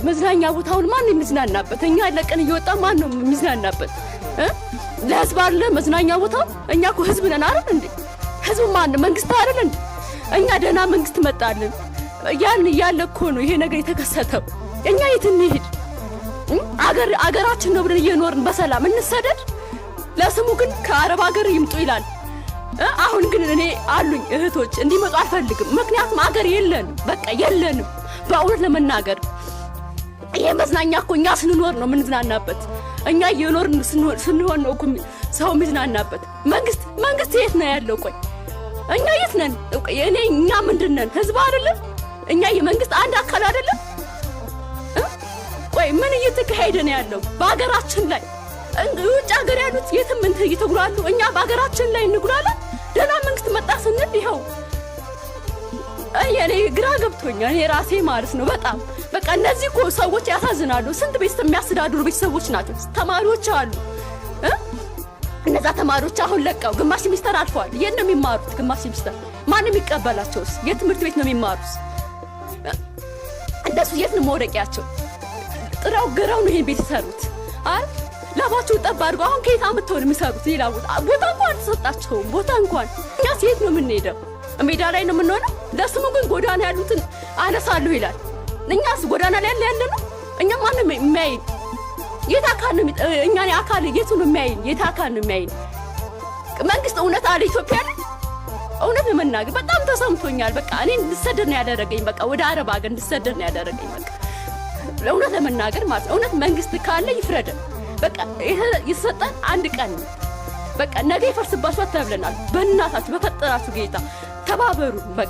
መዝናኛ ቦታውን ማን የሚዝናናበት? እኛ ለቀን እየወጣ ማን ነው የሚዝናናበት? ለህዝብ አይደለ መዝናኛ ቦታው? እኛ እኮ ህዝብ ነን አይደል እንዴ? ህዝብ ማን መንግስት አይደል እንዴ? እኛ ደህና መንግስት መጣልን ያን ያለ እኮ ነው ይሄ ነገር የተከሰተው። እኛ የት እንሂድ? አገራችን ነው ብለን እየኖርን በሰላም እንሰደድ? ለስሙ ግን ከአረብ ሀገር ይምጡ ይላል። አሁን ግን እኔ አሉኝ እህቶች እንዲመጡ አልፈልግም። ምክንያቱም አገር የለንም፣ በቃ የለንም። በእውነት ለመናገር ይሄ መዝናኛ እኮ እኛ ስንኖር ነው የምንዝናናበት። እኛ እየኖርን ስንሆን ነው እኮ ሰው የሚዝናናበት። መንግስት የት ነው ያለው? ቆይ እኛ የት ነን? እኛ ምንድን ነን? ህዝብ አይደለም? እኛ የመንግስት አንድ አካል አይደለም? ቆይ ምን እየተካሄደ ነው ያለው በአገራችን ላይ? ውጭ ሀገር ያሉት የትም እንትን እየተጉላሉ፣ እኛ በአገራችን ላይ እንጉላለን። ደህና መንግስት መጣ ስንል ይኸው እኔ ግራ ገብቶኛል። እኔ ራሴ ማለት ነው በጣም በቃ እነዚህ እኮ ሰዎች ያሳዝናሉ። ስንት ቤተሰብ የሚያስተዳድሩ ቤተሰቦች ናቸው። ተማሪዎች አሉ። እነዛ ተማሪዎች አሁን ለቀው ግማሽ ሚስተር አልፈዋል። የት ነው የሚማሩት? ግማሽ ሚስተር ማንም ይቀበላቸውስ? የትምህርት ቤት ነው የሚማሩት? እንደሱ የት ነው መውደቂያቸው? ጥራው ገራው ነው ይሄን ቤት ይሰሩት አይደል? ላባቸው ጠብ አድርገው አሁን ከየት አምጥተው ነው የሚሰሩት? ሌላ ቦታ እንኳን አልተሰጣቸውም። ቦታ እንኳን እኛስ የት ነው የምንሄደው? ሜዳ ላይ ነው የምንሆነው። ለስሙ ግን ጎዳና ያሉትን አነሳለሁ ይላል። እኛስ ጎዳና ላይ ያለ ነው? እኛ ማንም የሚያይን የት አካል ነው? እኛ አካል የት ነው የሚያይን? የት አካል ነው የሚያይን? መንግስት እውነት አለ ኢትዮጵያ ላይ እውነት ለመናገር በጣም ተሰምቶኛል። በቃ እኔ እንድሰደድ ነው ያደረገኝ። በቃ ወደ አረብ ሀገር እንድሰደድ ነው ያደረገኝ። በቃ ለእውነት ለመናገር ማለት እውነት መንግስት ካለ ይፍረድ። በቃ ይሰጣል አንድ ቀን። በቃ ነገ ይፈርስባችኋል ተብለናል። በእናታችሁ በፈጠራችሁ ጌታ ተባበሩ በቃ።